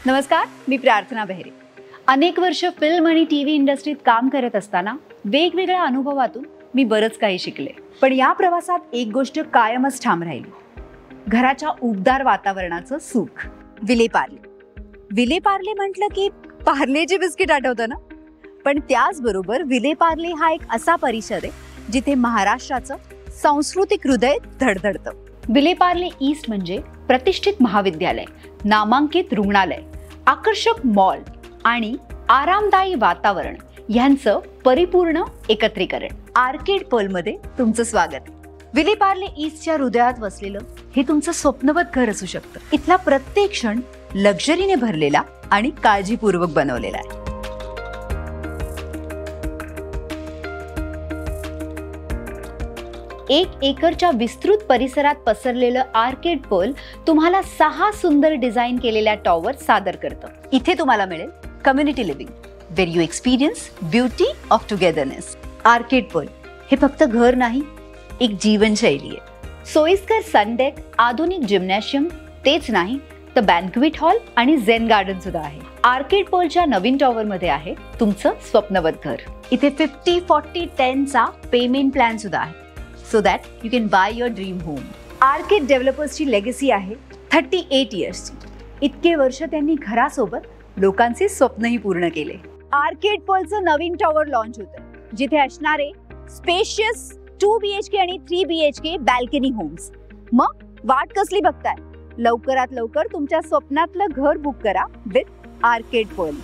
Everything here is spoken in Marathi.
नमस्कार, मी प्रार्थना बेहरे. अनेक वर्ष फिल्म आणि टीव्ही इंडस्ट्रीत काम करत असताना वेगवेगळ्या अनुभवातून मी बरंच काही शिकले. पण या प्रवासात एक गोष्ट कायमच ठाम राहिली, घराच्या उबदार वातावरणाचं सुख. विले पार्ले म्हटलं की पार्लेचे बिस्किट आठवतं ना. पण त्याचबरोबर विले पार्ले हा एक असा परिसर आहे जिथे महाराष्ट्राचं सांस्कृतिक हृदय धडधडतं. विले पार्ले ईस्ट म्हणजे प्रतिष्ठित महाविद्यालय, नामांकित रुग्णालय, आकर्षक मॉल आणि आरामदायी वातावरण यांचं परिपूर्ण एकत्रीकरण. आर्केड पर्लमध्ये तुमचं स्वागत. विले पार्ले ईस्टच्या हृदयात वसलेलं हे तुमचं स्वप्नवत घर असू शकतं. इथला प्रत्येक क्षण लक्झरीने भरलेला आणि काळजीपूर्वक बनवलेला आहे. एक एकरच्या विस्तृत परिसरात पसरलेलं आर्केड पर्ल तुम्हाला 6 सुंदर डिझाईन केलेल्या टॉवर सादर करतं. इथे तुम्हाला मिळेल community living, where you experience beauty of togetherness. Arcade pearl हे फक्त घर नाही, एक जीवनशैली आहे. सोयीस्कर सनडेक, आधुनिक जिम्नॅशियम, तेच नाही तर बँक्वेट हॉल आणि झेन गार्डन सुद्धा आहे. आर्केड पर्लच्या नवीन टॉवर मध्ये आहे तुमचं स्वप्नवत घर. इथे 50-40-10 चा पेमेंट प्लॅन सुद्धा आहे, so that you can buy your dream home. Arcade डेव्हलपर्सची लेगसी आहे 38 इयर्सची. इतके वर्ष त्यांनी घरासोबत लोकांचे स्वप्नही पूर्ण केले. आर्केड पर्लचं नवीन टॉवर लॉन्च होतं, जिथे असणारे स्पेशियस 2 BHK आणि 3 BHK बॅल्कनी होम्स. मग वाट कसली बघताय? लवकरात लवकर तुमच्या स्वप्नातलं घर बुक करा विथ आर्केड पर्ल.